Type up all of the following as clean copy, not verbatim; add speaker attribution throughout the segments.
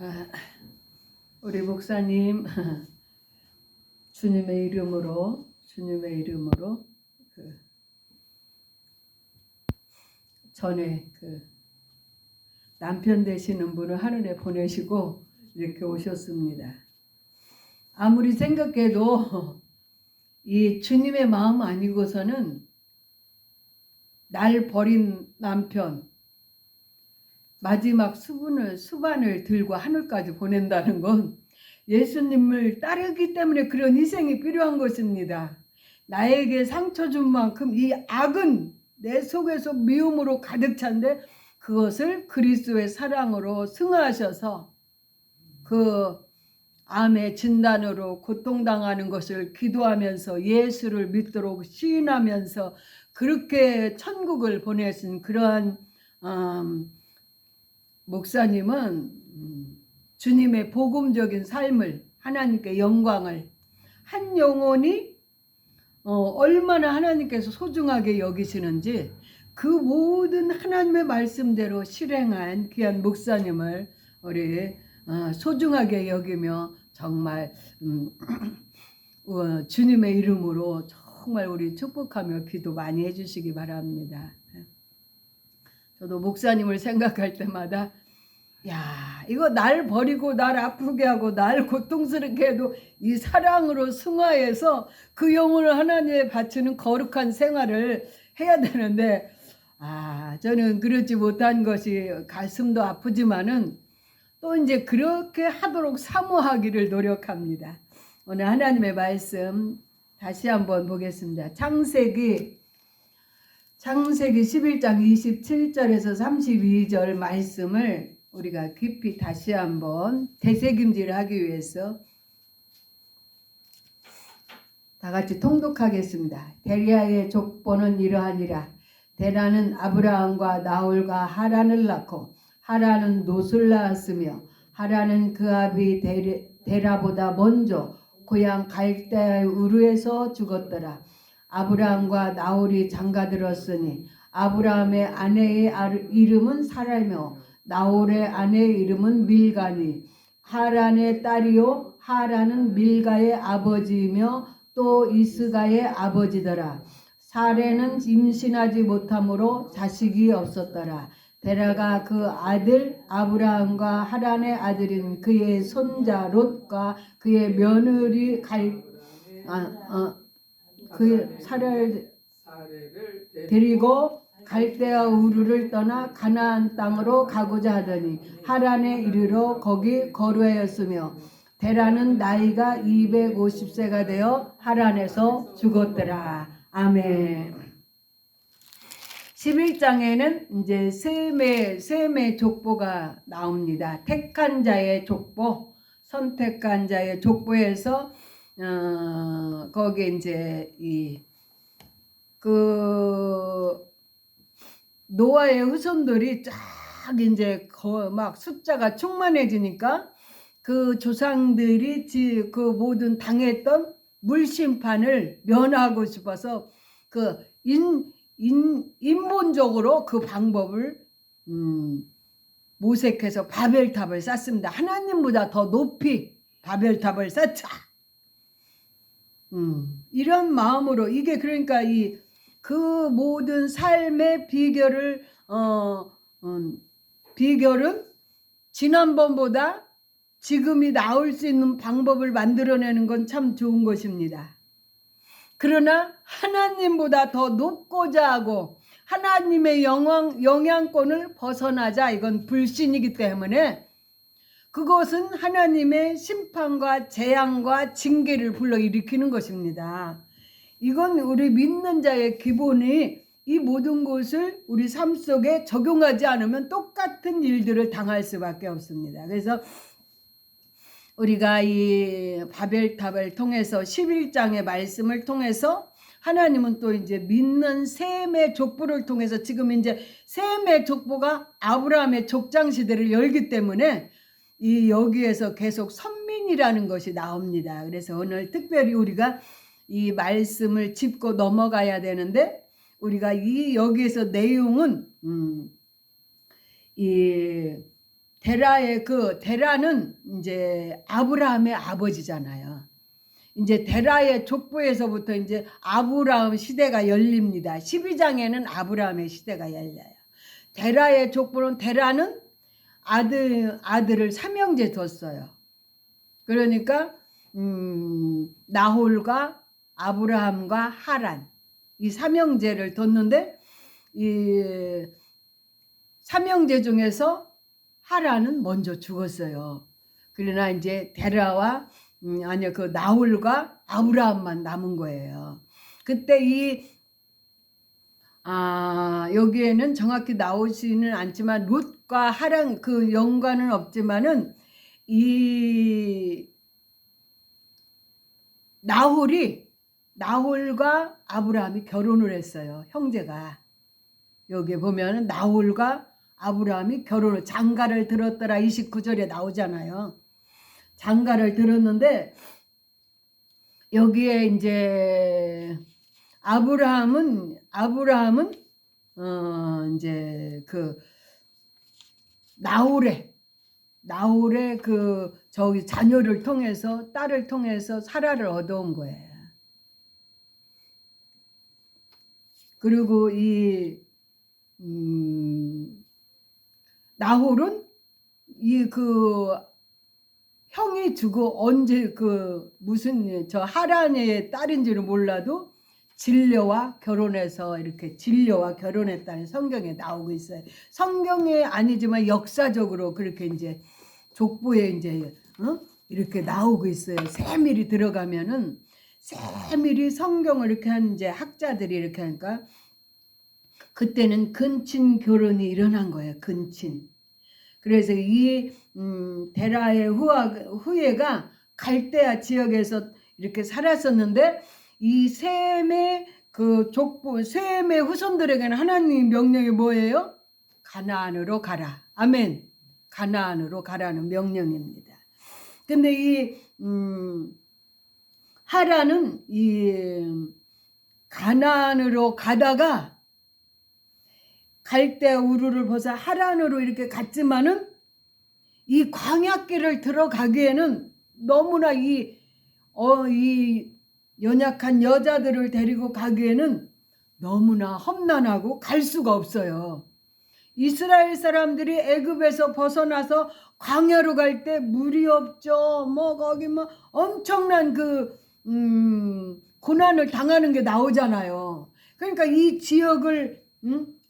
Speaker 1: 아, 우리 목사님 주님의 이름으로 그 전에 그 남편 되시는 분을 하늘에 보내시고 이렇게 오셨습니다. 아무리 생각해도 이 주님의 마음 아니고서는 날 버린 남편 마지막 수반을 들고 하늘까지 보낸다는 건 예수님을 따르기 때문에 그런 희생이 필요한 것입니다. 나에게 상처 준 만큼 이 악은 내 속에서 미움으로 가득 찬데 그것을 그리스도의 사랑으로 승하하셔서 그 암의 진단으로 고통당하는 것을 기도하면서 예수를 믿도록 시인하면서 그렇게 천국을 보내신 그러한 목사님은 주님의 복음적인 삶을 하나님께 영광을 한 영혼이 얼마나 하나님께서 소중하게 여기시는지 그 모든 하나님의 말씀대로 실행한 귀한 목사님을 우리 소중하게 여기며 정말 주님의 이름으로 정말 우리 축복하며 기도 많이 해주시기 바랍니다. 저도 목사님을 생각할 때마다 야, 이거 날 버리고 날 아프게 하고 날 고통스럽게 해도 이 사랑으로 승화해서 그 영혼을 하나님에 바치는 거룩한 생활을 해야 되는데 저는 그렇지 못한 것이 가슴도 아프지만은 또 이제 그렇게 하도록 사모하기를 노력합니다. 오늘 하나님의 말씀 다시 한번 보겠습니다. 창세기 11장 27절에서 32절 말씀을 우리가 깊이 다시 한번 되새김질을 하기 위해서 다 같이 통독하겠습니다. 데리아의 족보는 이러하니라. 데라는 아브라함과 나홀과 하란을 낳고 하란은 롯을 낳았으며 하란은 그 아비 데라보다 먼저 고향 갈대아의 우르에서 죽었더라. 아브라함과 나홀이 장가들었으니 아브라함의 아내의 이름은 사라이며 나홀의 아내의 이름은 밀가니 하란의 딸이요 하란은 밀가의 아버지이며 또 이스가의 아버지더라. 사레는 임신하지 못함으로 자식이 없었더라. 데라가 그 아들 아브라함과 하란의 아들인 그의 손자 롯과 그의 며느리 그 사례를 데리고 갈대아 우르를 떠나 가나안 땅으로 가고자 하더니 하란에 이르러 거기 거류하였으며 데라는 나이가 250세가 되어 하란에서 죽었더라. 아멘. 11장에는 이제 셈의 족보가 나옵니다. 택한 자의 족보, 선택한 자의 족보에서 거기에 이제 노아의 후손들이 쫙 이제 막 숫자가 충만해지니까 그 조상들이 그 모든 당했던 물심판을 면하고 싶어서 그 인본적으로 그 방법을 모색해서 바벨탑을 쌓습니다. 하나님보다 더 높이 바벨탑을 쌓자. 이런 마음으로 이게 그러니까 그 모든 삶의 비결은 지난번보다 지금이 나올 수 있는 방법을 만들어내는 건 참 좋은 것입니다. 그러나 하나님보다 더 높고자 하고 하나님의 영향권을 벗어나자 이건 불신이기 때문에 그것은 하나님의 심판과 재앙과 징계를 불러일으키는 것입니다. 이건 우리 믿는 자의 기본이 이 모든 것을 우리 삶 속에 적용하지 않으면 똑같은 일들을 당할 수밖에 없습니다. 그래서 우리가 이 바벨탑을 통해서 11장의 말씀을 통해서 하나님은 또 이제 믿는 셈의 족보를 통해서 지금 이제 셈의 족보가 아브라함의 족장 시대를 열기 때문에 여기에서 계속 선민이라는 것이 나옵니다. 그래서 오늘 특별히 우리가 이 말씀을 짚고 넘어가야 되는데 우리가 여기에서 내용은 데라는 이제 아브라함의 아버지잖아요. 이제 데라의 족보에서부터 이제 아브라함 시대가 열립니다. 12장에는 아브라함의 시대가 열려요. 데라의 족보는 데라는 아들을 삼형제 뒀어요. 그러니까 나홀과 아브라함과 하란 이 삼형제를 뒀는데 이 삼형제 중에서 하란은 먼저 죽었어요. 그러나 이제 데라와 그 나홀과 아브라함만 남은 거예요. 그때 여기에는 정확히 나오지는 않지만 룻과 하란 그 연관은 없지만은 이 나홀과 아브라함이 결혼을 했어요. 형제가. 여기 보면은 나홀과 아브라함이 결혼을 장가를 들었더라 29절에 나오잖아요. 장가를 들었는데 여기에 이제 아브라함은 이제 그 나홀의 그 저기 자녀를 통해서 딸을 통해서 사라를 얻어온 거예요. 그리고 이 나홀은 그 형이 주고 언제 무슨 하란의 딸인지는 몰라도 진려와 결혼해서 이렇게 진려와 결혼했다는 성경에 나오고 있어요. 성경에 아니지만 역사적으로 그렇게 이제 족보에 이제 이렇게 나오고 있어요. 세밀히 들어가면은 세밀히 성경을 이렇게 한 이제 학자들이 이렇게 하니까 그때는 근친 결혼이 일어난 거예요. 근친. 그래서 이 데라의 후예가 갈대아 지역에서 이렇게 살았었는데 이 셈의 그 족보 셈의 후손들에게는 하나님 명령이 뭐예요? 가나안으로 가라. 아멘. 가나안으로 가라는 명령입니다. 근데 이 하란은 이 가나안으로 가다가 갈대아 우르를 벗어 하란으로 이렇게 갔지만은 이 광야길을 들어가기에는 너무나 이 연약한 여자들을 데리고 가기에는 너무나 험난하고 갈 수가 없어요. 이스라엘 사람들이 애굽에서 벗어나서 광야로 갈 때 물이 없죠. 거기 엄청난 고난을 당하는 게 나오잖아요. 그러니까 이 지역을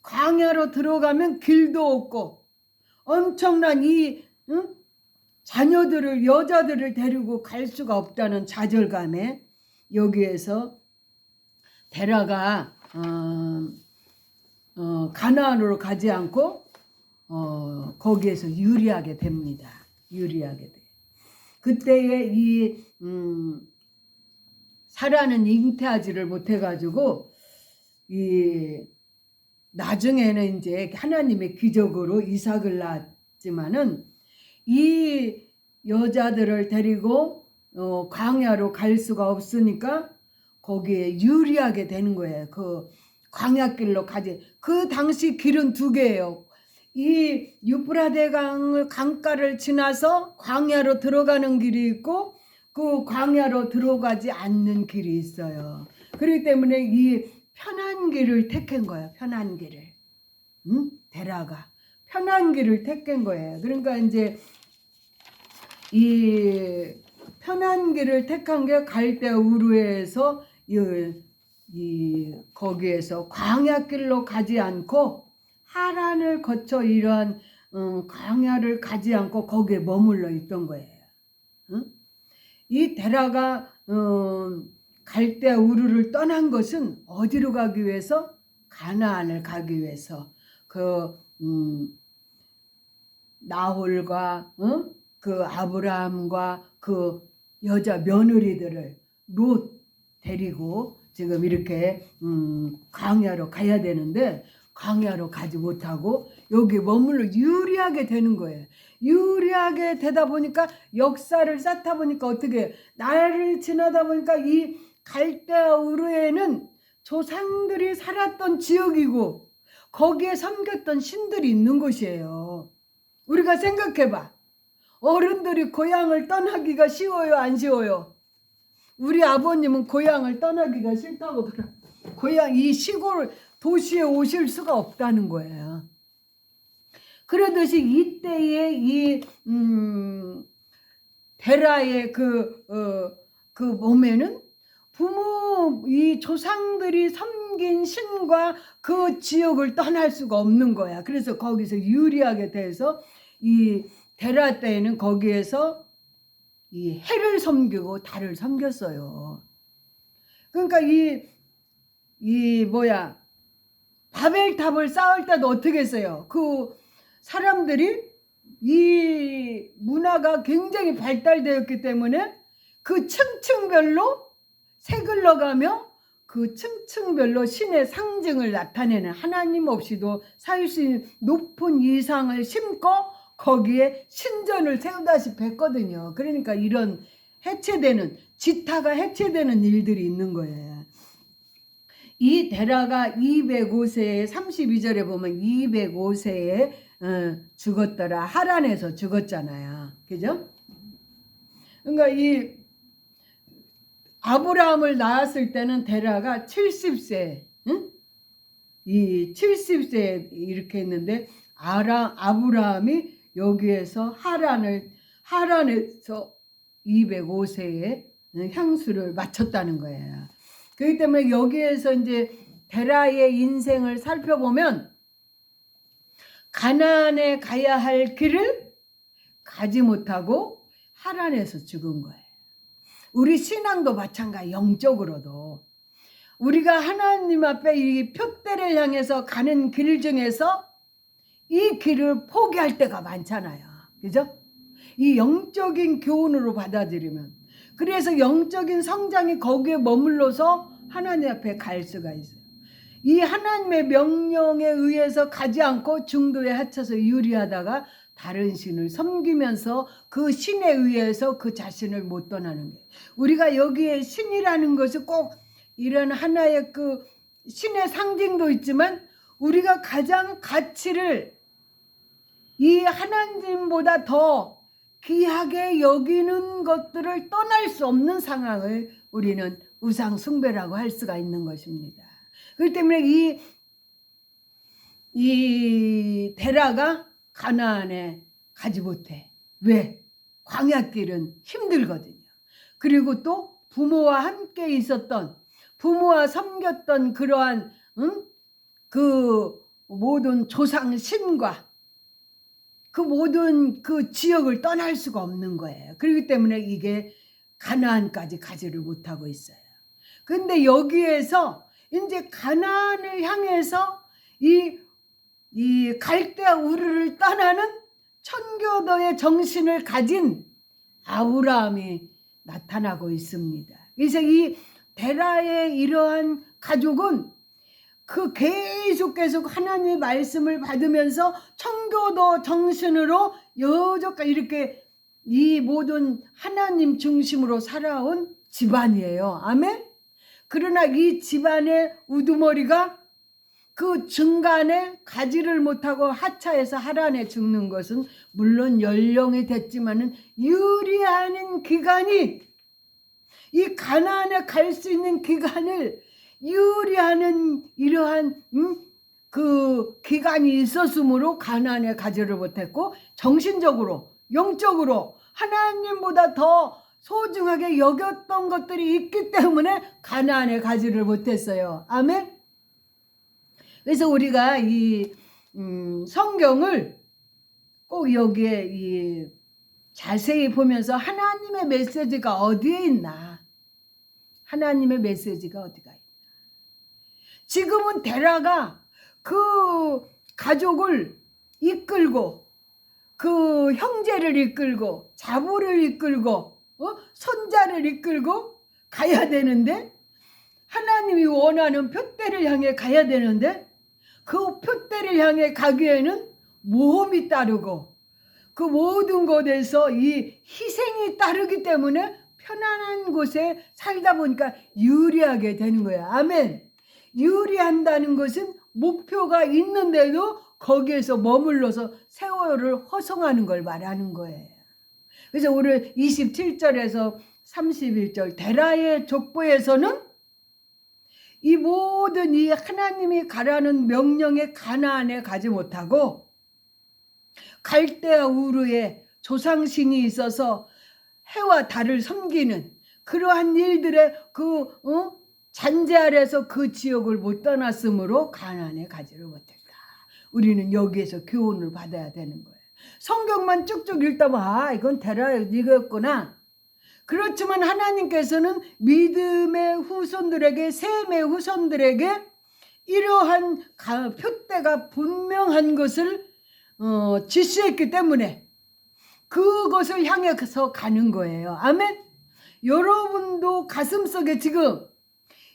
Speaker 1: 광야로 들어가면 길도 없고 엄청난 자녀들을 여자들을 데리고 갈 수가 없다는 좌절감에 여기에서 데라가 가나안으로 가지 않고 거기에서 유리하게 됩니다. 유리하게 돼. 그때에 이 사라는 잉태하지를 못해가지고 이 나중에는 이제 하나님의 기적으로 이삭을 낳았지만은 이 여자들을 데리고 광야로 갈 수가 없으니까 거기에 유리하게 되는 거예요. 그 광야길로 가지. 그 당시 길은 두 개예요. 이 유프라데 강가를 지나서 광야로 들어가는 길이 있고 그 광야로 들어가지 않는 길이 있어요. 그렇기 때문에 이 편한 길을 택한 거예요. 편한 길을. 데라가 편한 길을 택한 거예요. 그러니까 이제 이 편한 길을 택한 게 갈대아 우르에서 거기에서 광야길로 가지 않고 하란을 거쳐 이러한 광야를 가지 않고 거기에 머물러 있던 거예요. 이 데라가 갈대아 우르를 떠난 것은 어디로 가기 위해서? 가나안을 가기 위해서. 나홀과 그 아브라함과 그 여자 며느리들을 롯 데리고 지금 이렇게 광야로 가야 되는데 광야로 가지 못하고 여기 머물러 유리하게 되는 거예요. 유리하게 되다 보니까 역사를 쌓다 보니까 어떻게 날을 지나다 보니까 이 갈대아 우르에는 조상들이 살았던 지역이고 거기에 섬겼던 신들이 있는 곳이에요. 우리가 생각해봐. 어른들이 고향을 떠나기가 쉬워요, 안 쉬워요? 우리 아버님은 고향을 떠나기가 싫다고 그러. 고향 이 시골 도시에 오실 수가 없다는 거예요. 그러듯이 이때의 이 데라의 그 몸에는 부모 이 조상들이 섬긴 신과 그 지역을 떠날 수가 없는 거야. 그래서 거기서 유리하게 돼서 이 데라 때에는 거기에서 이 해를 섬기고 달을 섬겼어요. 그러니까 이 뭐야 바벨탑을 쌓을 때도 어떻게 했어요? 그 사람들이 이 문화가 굉장히 발달되었기 때문에 그 층층별로 색을 넣어가며 그 층층별로 신의 상징을 나타내는 하나님 없이도 살 수 있는 높은 이상을 심고 거기에 신전을 세우다시피 했거든요. 그러니까 이런 해체되는 지타가 해체되는 일들이 있는 거예요. 이 데라가 205세에 32절에 보면 205세에 죽었더라. 하란에서 죽었잖아요. 그죠? 그러니까 이 아브라함을 낳았을 때는 데라가 70세, 응? 이 70세 이렇게 했는데 아브라함이 여기에서 하란에서 205세에 향수를 마쳤다는 거예요. 그렇기 때문에 여기에서 이제 데라의 인생을 살펴보면 가나안에 가야 할 길을 가지 못하고 하란에서 죽은 거예요. 우리 신앙도 마찬가지. 영적으로도 우리가 하나님 앞에 이 표대를 향해서 가는 길 중에서 이 길을 포기할 때가 많잖아요. 그죠? 이 영적인 교훈으로 받아들이면 그래서 영적인 성장이 거기에 머물러서 하나님 앞에 갈 수가 있어요. 이 하나님의 명령에 의해서 가지 않고 중도에 합쳐서 유리하다가 다른 신을 섬기면서 그 신에 의해서 그 자신을 못 떠나는 거예요. 우리가 여기에 신이라는 것이 꼭 이런 하나의 그 신의 상징도 있지만 우리가 가장 가치를 이 하나님보다 더 귀하게 여기는 것들을 떠날 수 없는 상황을 우리는 우상 숭배라고 할 수가 있는 것입니다. 그렇기 때문에 이 데라가 가나안에 가지 못해. 왜? 광야길은 힘들거든요. 그리고 또 부모와 함께 있었던 부모와 섬겼던 그러한 그 모든 조상 신과 그 모든 그 지역을 떠날 수가 없는 거예요. 그렇기 때문에 이게 가나안까지 가지를 못하고 있어요. 근데 여기에서 이제 가나안을 향해서 이 갈대아 우르를 떠나는 천교도의 정신을 가진 아브라함이 나타나고 있습니다. 그래서 이 데라의 이러한 가족은 그 계속 하나님의 말씀을 받으면서 청교도 정신으로 여태까지 이렇게 이 모든 하나님 중심으로 살아온 집안이에요. 아멘? 그러나 이 집안의 우두머리가 그 중간에 가지를 못하고 하차해서 하란에 죽는 것은 물론 연령이 됐지만은 유리한 기간이 이 가나안에 갈 수 있는 기간을 유리하는 이러한 그 기간이 있었으므로 가나안에 가지를 못했고 정신적으로 영적으로 하나님보다 더 소중하게 여겼던 것들이 있기 때문에 가나안에 가지를 못했어요. 아멘. 그래서 우리가 이 성경을 꼭 여기에 이 자세히 보면서 하나님의 메시지가 어디에 있나, 하나님의 메시지가 어디가 있나. 지금은 데라가 그 가족을 이끌고 그 형제를 이끌고 자부를 이끌고 손자를 이끌고 가야 되는데 하나님이 원하는 표대를 향해 가야 되는데 그 표대를 향해 가기에는 모험이 따르고 그 모든 곳에서 이 희생이 따르기 때문에 편안한 곳에 살다 보니까 유리하게 되는 거야. 아멘. 유리한다는 것은 목표가 있는데도 거기에서 머물러서 세월을 허송하는 걸 말하는 거예요. 그래서 오늘 27절에서 31절 데라의 족보에서는 이 모든 이 하나님이 가라는 명령의 가나안에 가지 못하고 갈대아 우르에 조상신이 있어서 해와 달을 섬기는 그러한 일들의 잔재 아래서 그 지역을 못 떠났으므로 가나안에 가지를 못했다. 우리는 여기에서 교훈을 받아야 되는 거예요. 성경만 쭉쭉 읽다 보면 이건 데라의 이거였구나. 그렇지만 하나님께서는 믿음의 후손들에게, 셈의 후손들에게 이러한 표대가 분명한 것을 지시했기 때문에 그것을 향해서 가는 거예요. 아멘. 여러분도 가슴속에 지금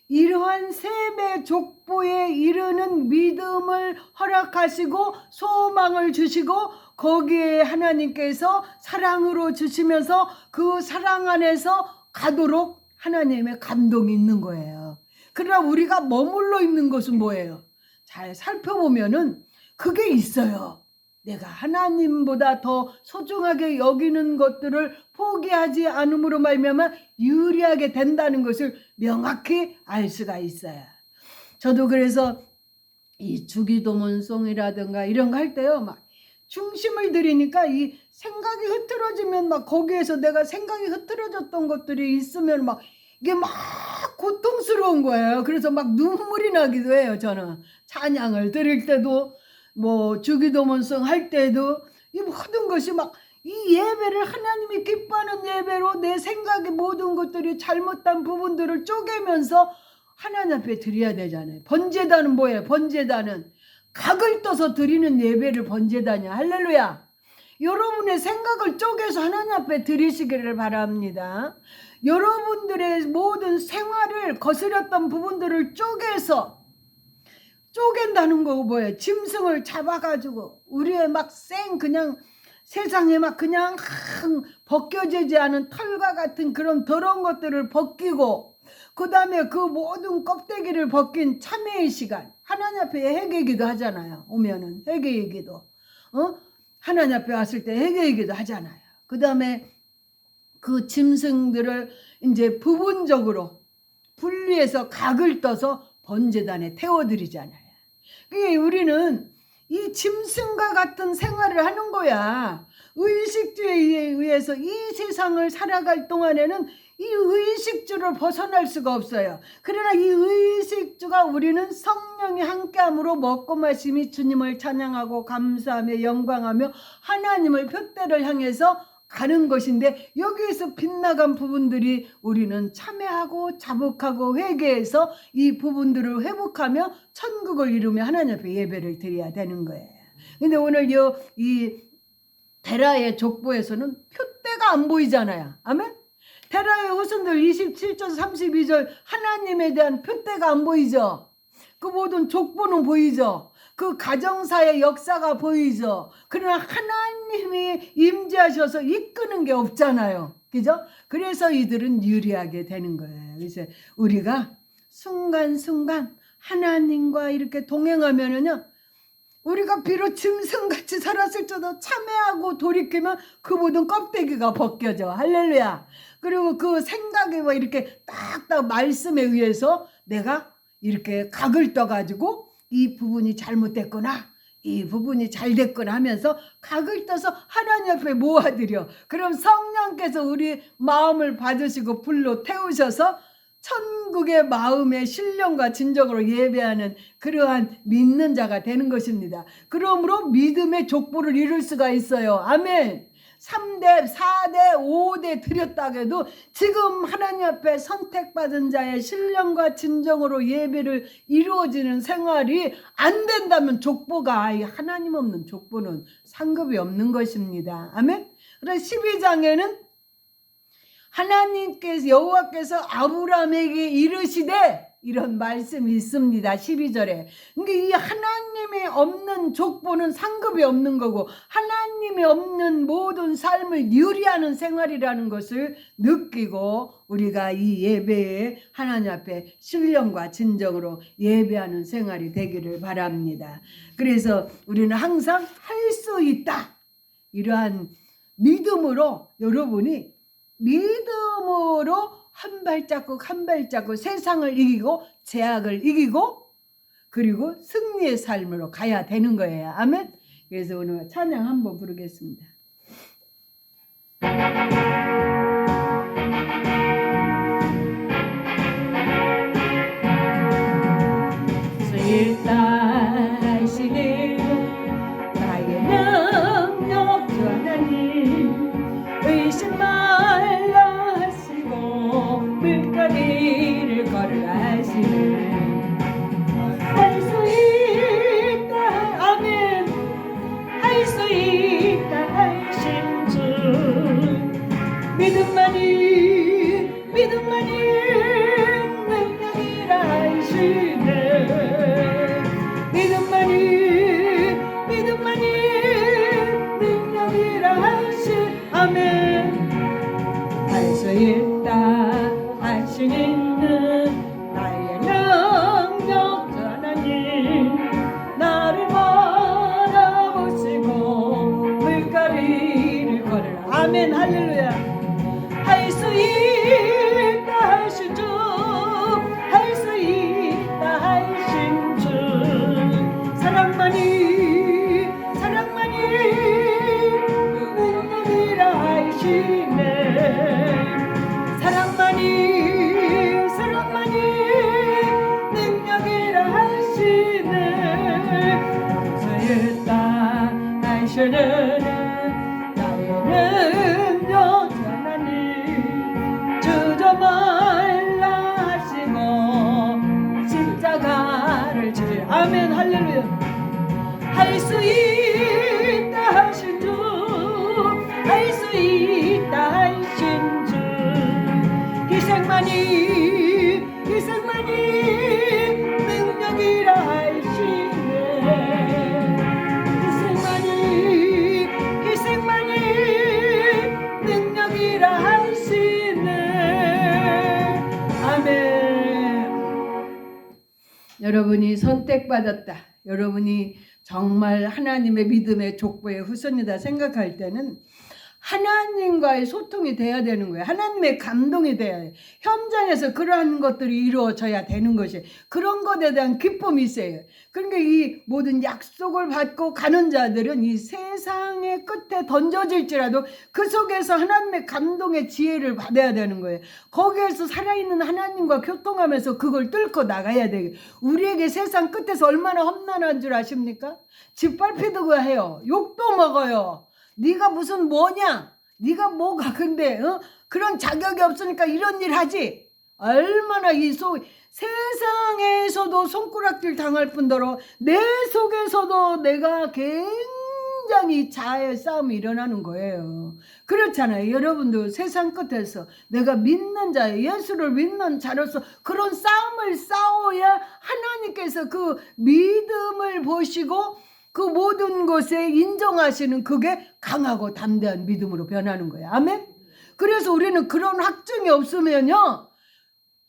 Speaker 1: 이러한 셈의 족보에 이르는 믿음을 허락하시고 소망을 주시고 거기에 하나님께서 사랑으로 주시면서 그 사랑 안에서 가도록 하나님의 감동이 있는 거예요. 그러나 우리가 머물러 있는 것은 뭐예요? 잘 살펴보면은 그게 있어요. 내가 하나님보다 더 소중하게 여기는 것들을 포기하지 않음으로 말미암아 유리하게 된다는 것을 명확히 알 수가 있어요. 저도 그래서 이 주기도문송이라든가 이런 거 할 때요, 막 중심을 들이니까 이 생각이 흐트러지면 막 거기에서 내가 생각이 흐트러졌던 것들이 있으면 막 이게 막 고통스러운 거예요. 그래서 막 눈물이 나기도 해요. 저는 찬양을 드릴 때도 뭐 주기도문송 할 때도 이 모든 것이 막 이 예배를 하나님이 기뻐하는 예배로 내 생각의 모든 것들이 잘못된 부분들을 쪼개면서 하나님 앞에 드려야 되잖아요. 번제단은 뭐예요? 번제단은 각을 떠서 드리는 예배를 번제단이야. 할렐루야. 여러분의 생각을 쪼개서 하나님 앞에 드리시기를 바랍니다. 여러분들의 모든 생활을 거스렸던 부분들을 쪼갠다는 거 뭐예요? 짐승을 잡아가지고 우리의 막 그냥 세상에 막 그냥 벗겨지지 않은 털과 같은 그런 더러운 것들을 벗기고 그 다음에 그 모든 껍데기를 벗긴 참회의 시간, 하나님 앞에 회개기도 하잖아요. 오면은 회개기도 하나님 앞에 왔을 때 회개기도 하잖아요. 그 다음에 그 짐승들을 이제 부분적으로 분리해서 각을 떠서 번제단에 태워드리잖아요. 그게 우리는 이 짐승과 같은 생활을 하는 거야. 의식주에 의해서 이 세상을 살아갈 동안에는 이 의식주를 벗어날 수가 없어요. 그러나 이 의식주가 우리는 성령이 함께함으로 먹고 마심이 주님을 찬양하고 감사하며 영광하며 하나님을 표대를 향해서 가는 것인데 여기에서 빗나간 부분들이 우리는 참회하고 자복하고 회개해서 이 부분들을 회복하며 천국을 이루며 하나님 앞에 예배를 드려야 되는 거예요. 근데 오늘 이 데라의 족보에서는 표대가 안 보이잖아요. 아멘? 데라의 후손들 27절 32절 하나님에 대한 표대가 안 보이죠. 그 모든 족보는 보이죠. 그 가정사의 역사가 보이죠. 그러나 하나님이 임재하셔서 이끄는 게 없잖아요. 그죠? 그래서 이들은 유리하게 되는 거예요. 그래서 우리가 순간순간 하나님과 이렇게 동행하면은요, 우리가 비록 짐승같이 살았을지라도 참회하고 돌이키면 그 모든 껍데기가 벗겨져. 할렐루야. 그리고 그 생각에 뭐 이렇게 딱딱 말씀에 의해서 내가 이렇게 각을 떠가지고 이 부분이 잘못됐구나, 이 부분이 잘 됐구나 하면서 각을 떠서 하나님 앞에 모아드려. 그럼 성령께서 우리 마음을 받으시고 불로 태우셔서 천국의 마음의 신령과 진정으로 예배하는 그러한 믿는 자가 되는 것입니다. 그러므로 믿음의 족보를 이룰 수가 있어요. 아멘. 3대, 4대, 5대 드렸다고 해도 지금 하나님 앞에 선택받은 자의 신령과 진정으로 예배를 이루어지는 생활이 안 된다면 족보가, 하나님 없는 족보는 상급이 없는 것입니다. 아멘. 그래서 12장에는 하나님께서 여호와께서 아브라함에게 이르시되 이런 말씀이 있습니다. 12절에. 그러니까 이 하나님이 없는 족보는 상급이 없는 거고 하나님이 없는 모든 삶을 유리하는 생활이라는 것을 느끼고 우리가 이 예배에 하나님 앞에 신령과 진정으로 예배하는 생활이 되기를 바랍니다. 그래서 우리는 항상 할 수 있다. 이러한 믿음으로 여러분이 믿음으로 한 발자국 한 발자국 세상을 이기고 제약을 이기고 그리고 승리의 삶으로 가야 되는 거예요. 아멘. 그래서 오늘 찬양 한번 부르겠습니다. 일다하시는 나의 능력 주 하나님 의심 말라 하시고 물거리를 걸으라 하시는 할 수 있다 아멘 할 수 있다 하신 주 믿음만이 능력이라 하시네 믿음만이 능력이라 하시 아멘 할 수 있다 하시는 나의 능력 주 하나님 나를 바라보시고 물거리를 걸으라 아멘 할렐루야 할 수 있다 하신 주 할 수 있다 하신 주 사랑만이 능력이라 하시네 사랑만이 능력이라 하시네 수 있다 하시는 나의 능력 하나님 주저 말라 하시고 십자가를 지리 아멘 할렐루야 할 수 있다 하신 주 할 수 있다 하신 주 희생만이 능력이라 하시네 희생만이 능력이라 하시네 아멘 여러분이 선택받았다 여러분이 정말 하나님의 믿음의 족보의 후손이다 생각할 때는 하나님과의 소통이 돼야 되는 거예요. 하나님의 감동이 돼야 해요. 현장에서 그러한 것들이 이루어져야 되는 것이 그런 것에 대한 기쁨이 있어요. 그러니까 이 모든 약속을 받고 가는 자들은 이 세상의 끝에 던져질지라도 그 속에서 하나님의 감동의 지혜를 받아야 되는 거예요. 거기에서 살아있는 하나님과 교통하면서 그걸 뚫고 나가야 돼요. 우리에게 세상 끝에서 얼마나 험난한 줄 아십니까? 짓밟히기도 해요. 욕도 먹어요. 네가 무슨 뭐냐? 네가 뭐가 근데 그런 자격이 없으니까 이런 일 하지? 얼마나 세상에서도 손가락질 당할 뿐더러 내 속에서도 내가 굉장히 자아의 싸움이 일어나는 거예요. 그렇잖아요. 여러분도 세상 끝에서 내가 믿는 자, 예수를 믿는 자로서 그런 싸움을 싸워야 하나님께서 그 믿음을 보시고 그 모든 것에 인정하시는 그게 강하고 담대한 믿음으로 변하는 거예요. 아멘? 그래서 우리는 그런 확증이 없으면요.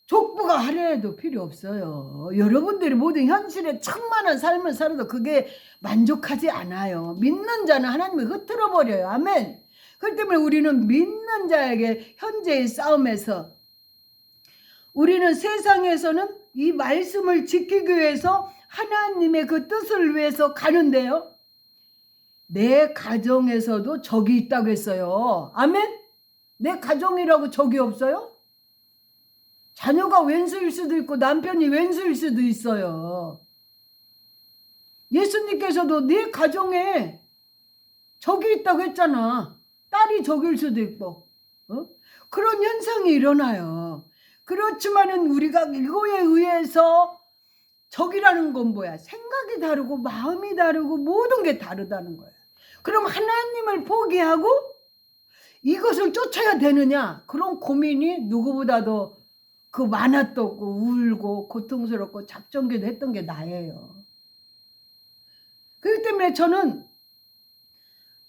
Speaker 1: 족보가 하나도 필요 없어요. 여러분들이 모든 현실에 충만한 삶을 살아도 그게 만족하지 않아요. 믿는 자는 하나님을 흐트러 버려요. 아멘? 그렇기 때문에 우리는 믿는 자에게 현재의 싸움에서 우리는 세상에서는 이 말씀을 지키기 위해서 하나님의 그 뜻을 위해서 가는데요. 내 가정에서도 적이 있다고 했어요. 아멘? 내 가정이라고 적이 없어요? 자녀가 왼수일 수도 있고 남편이 왼수일 수도 있어요. 예수님께서도 네 가정에 적이 있다고 했잖아. 딸이 적일 수도 있고 그런 현상이 일어나요. 그렇지만은 우리가 이거에 의해서 적이라는 건 뭐야? 생각이 다르고 마음이 다르고 모든 게 다르다는 거야. 그럼 하나님을 포기하고 이것을 쫓아야 되느냐? 그런 고민이 누구보다도 그 만화 떠고 울고 고통스럽고 잡종기도 했던 게 나예요. 그렇기 때문에 저는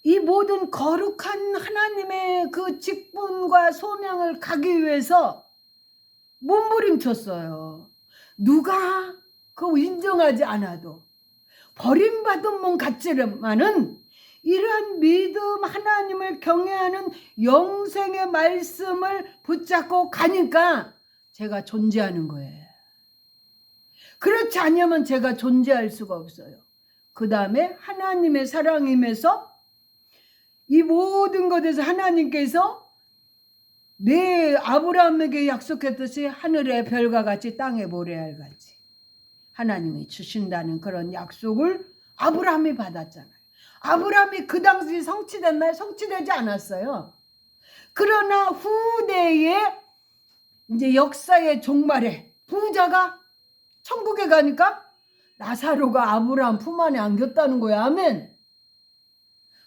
Speaker 1: 이 모든 거룩한 하나님의 그 직분과 소명을 가기 위해서 몸부림쳤어요. 누가 그 인정하지 않아도 버림받은 몸 같지만은 이러한 믿음, 하나님을 경외하는 영생의 말씀을 붙잡고 가니까 제가 존재하는 거예요. 그렇지 않으면 제가 존재할 수가 없어요. 그 다음에 하나님의 사랑임에서 이 모든 것에서 하나님께서 내 아브라함에게 약속했듯이 하늘의 별과 같이 땅의 모래알 같이 하나님이 주신다는 그런 약속을 아브라함이 받았잖아요. 아브라함이 그 당시 성취됐나요? 성취되지 않았어요. 그러나 후대에 이제 역사의 종말에 부자가 천국에 가니까 나사로가 아브라함 품 안에 안겼다는 거야. 아멘.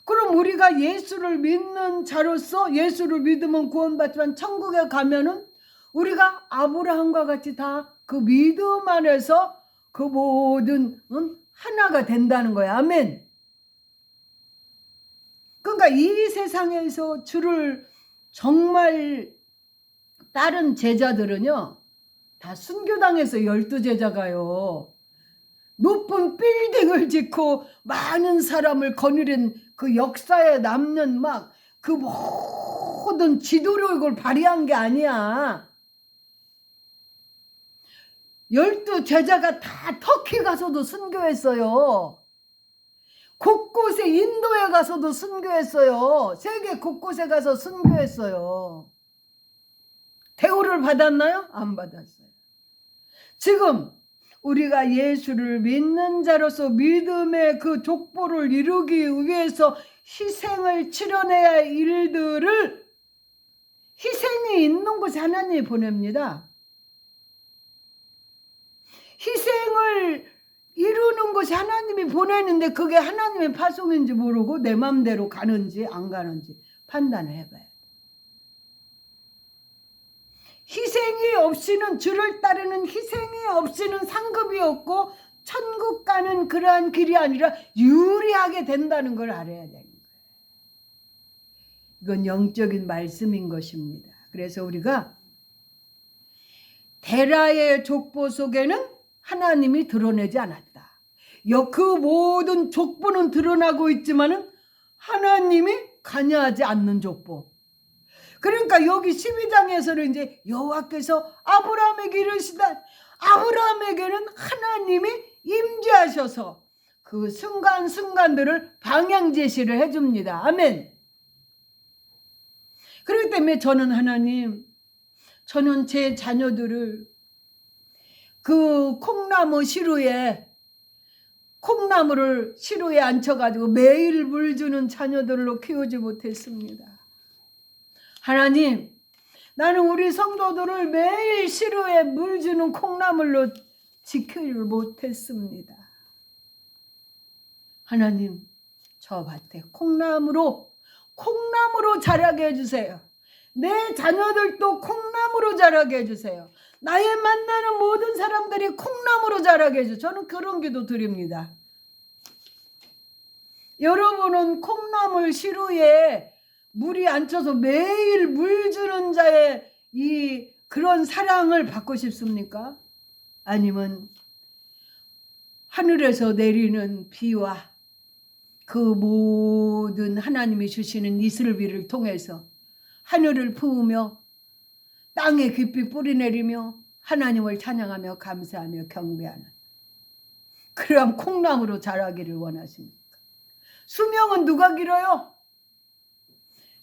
Speaker 1: 그럼 우리가 예수를 믿는 자로서 예수를 믿으면 구원받지만 천국에 가면은 우리가 아브라함과 같이 다 그 믿음 안에서 그 모든 하나가 된다는 거야. 아멘. 그러니까 이 세상에서 주를 정말 다른 제자들은요 다 순교당해서 12제자가요 높은 빌딩을 짓고 많은 사람을 거느린 그 역사에 남는 막 그 모든 지도력을 발휘한 게 아니야. 12제자가 다 터키 가서도 순교했어요. 곳곳에 인도에 가서도 순교했어요. 세계 곳곳에 가서 순교했어요. 대우를 받았나요? 안 받았어요. 지금 우리가 예수를 믿는 자로서 믿음의 그 족보를 이루기 위해서 희생을 치러내야 할 일들을 희생이 있는 곳에 하나님이 보냅니다. 희생을 이루는 것이 하나님이 보내는데 그게 하나님의 파송인지 모르고 내 맘대로 가는지 안 가는지 판단을 해봐야 돼. 희생이 없이는 주를 따르는 희생이 없이는 상급이 없고 천국 가는 그러한 길이 아니라 유리하게 된다는 걸 알아야 되는 거예요. 이건 영적인 말씀인 것입니다. 그래서 우리가 데라의 족보 속에는 하나님이 드러내지 않았다. 그 모든 족보는 드러나고 있지만은 하나님이 관여하지 않는 족보. 그러니까 여기 12장에서는 이제 여호와께서 아브라함에게 이르시다. 아브라함에게는 하나님이 임재하셔서 그 순간순간들을 방향 제시를 해줍니다. 아멘. 그렇기 때문에 저는 하나님, 저는 제 자녀들을 그 콩나무를 시루에 앉혀가지고 매일 물 주는 자녀들로 키우지 못했습니다. 하나님, 나는 우리 성도들을 매일 시루에 물 주는 콩나물로 지키지 못했습니다. 하나님, 저 밭에 콩나무로 자라게 해주세요. 내 자녀들도 콩나무로 자라게 해주세요. 나의 만나는 모든 사람들이 콩나무로 자라게 해주세요. 저는 그런 기도 드립니다. 여러분은 콩나물 시루에 물이 앉혀서 매일 물 주는 자의 이 그런 사랑을 받고 싶습니까? 아니면 하늘에서 내리는 비와 그 모든 하나님이 주시는 이슬비를 통해서 하늘을 품으며 땅에 깊이 뿌리내리며 하나님을 찬양하며 감사하며 경배하는 그러한 콩나무로 자라기를 원하십니까? 수명은 누가 길어요?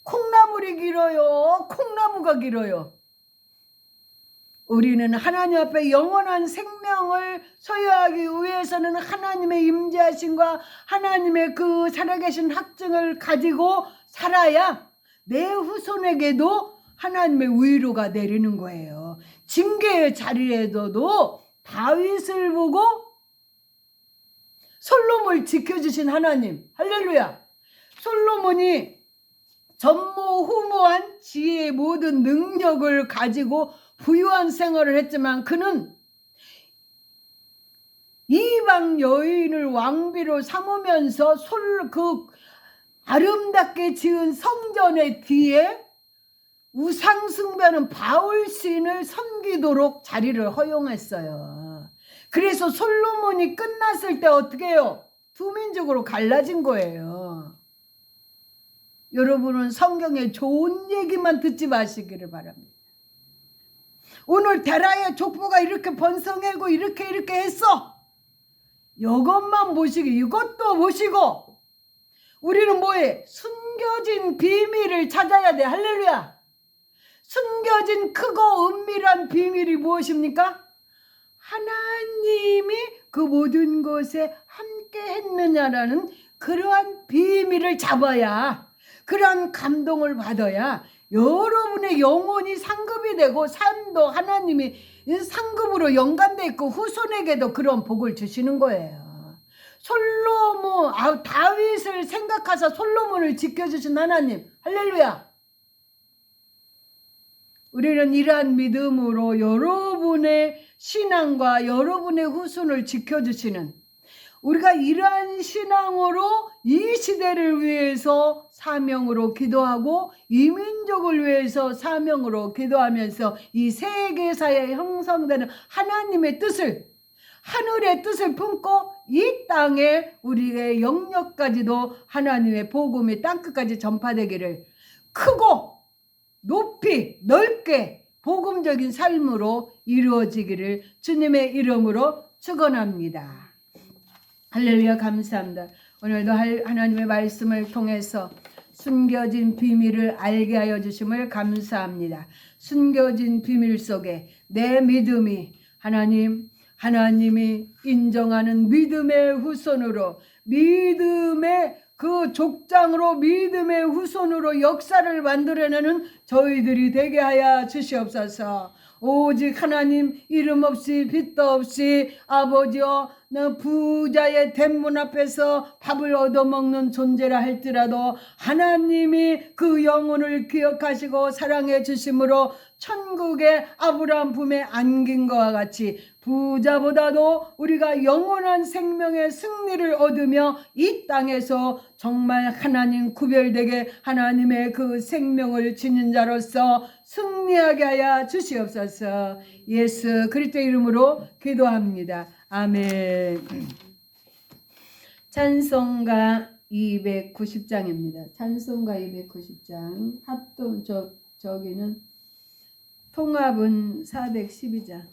Speaker 1: 콩나물이 길어요? 콩나무가 길어요? 우리는 하나님 앞에 영원한 생명을 소유하기 위해서는 하나님의 임재하심과 하나님의 그 살아계신 확증을 가지고 살아야 내 후손에게도 하나님의 위로가 내리는 거예요. 징계의 자리에서도 다윗을 보고 솔로몬을 지켜주신 하나님, 할렐루야. 솔로몬이 전무후무한 지혜의 모든 능력을 가지고 부유한 생활을 했지만 그는 이방 여인을 왕비로 삼으면서 그 아름답게 지은 성전의 뒤에 우상숭배하는 바울 신을 섬기도록 자리를 허용했어요. 그래서 솔로몬이 끝났을 때 어떻게 해요? 두 민족으로 갈라진 거예요. 여러분은 성경에 좋은 얘기만 듣지 마시기를 바랍니다. 오늘 데라의 족보가 이렇게 번성하고 이렇게 했어. 이것만 보시고 이것도 보시고 우리는 뭐해? 숨겨진 비밀을 찾아야 돼. 할렐루야. 숨겨진 크고 은밀한 비밀이 무엇입니까? 하나님이 그 모든 것에 함께 했느냐라는 그러한 비밀을 잡아야, 그러한 감동을 받아야 여러분의 영혼이 상급이 되고 삶도 하나님이 상급으로 연관되어 있고 후손에게도 그런 복을 주시는 거예요. 솔로몬, 다윗을 생각하사 솔로몬을 지켜주신 하나님, 할렐루야. 우리는 이러한 믿음으로 여러분의 신앙과 여러분의 후손을 지켜주시는, 우리가 이러한 신앙으로 이 시대를 위해서 사명으로 기도하고 이 민족을 위해서 사명으로 기도하면서 이 세계사에 형성되는 하나님의 뜻을, 하늘의 뜻을 품고 이 땅에 우리의 영역까지도 하나님의 복음이 땅끝까지 전파되기를, 크고 높이 넓게 복음적인 삶으로 이루어지기를 주님의 이름으로 축원합니다. 할렐루야. 감사합니다. 오늘도 하나님의 말씀을 통해서 숨겨진 비밀을 알게 하여 주심을 감사합니다. 숨겨진 비밀 속에 내 믿음이 하나님이 인정하는 믿음의 후손으로, 믿음의 그 족장으로, 믿음의 후손으로 역사를 만들어내는 저희들이 되게 하여 주시옵소서. 오직 하나님 이름 없이 빚도 없이 아버지여 부자의 대문 앞에서 밥을 얻어먹는 존재라 할지라도 하나님이 그 영혼을 기억하시고 사랑해 주심으로 천국의 아브라함 품에 안긴 것과 같이 부자보다도 우리가 영원한 생명의 승리를 얻으며 이 땅에서 정말 하나님 구별되게 하나님의 그 생명을 지닌 자로서 승리하게 하여 주시옵소서. 예수 그리스도 이름으로 기도합니다. 아멘. 찬송가 290장입니다. 찬송가 290장 합동 저기는 통합은 412장.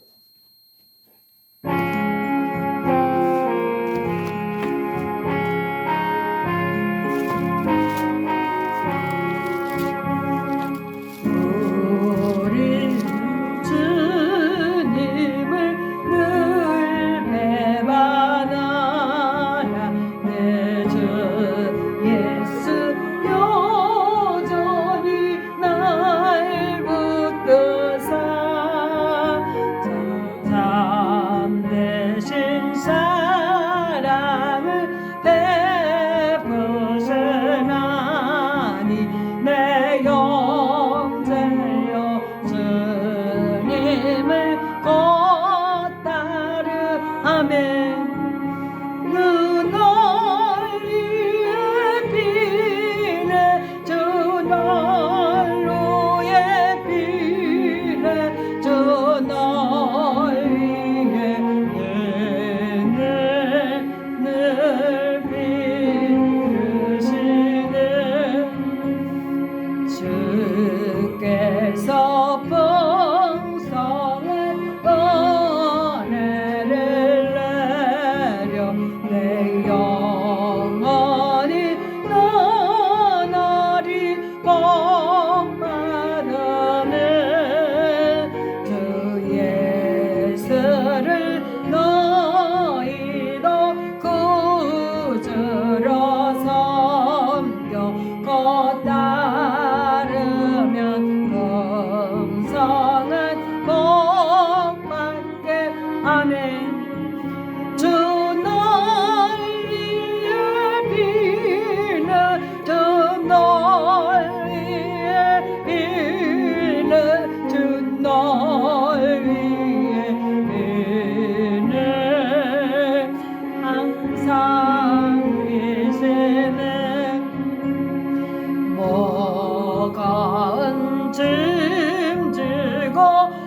Speaker 1: 하고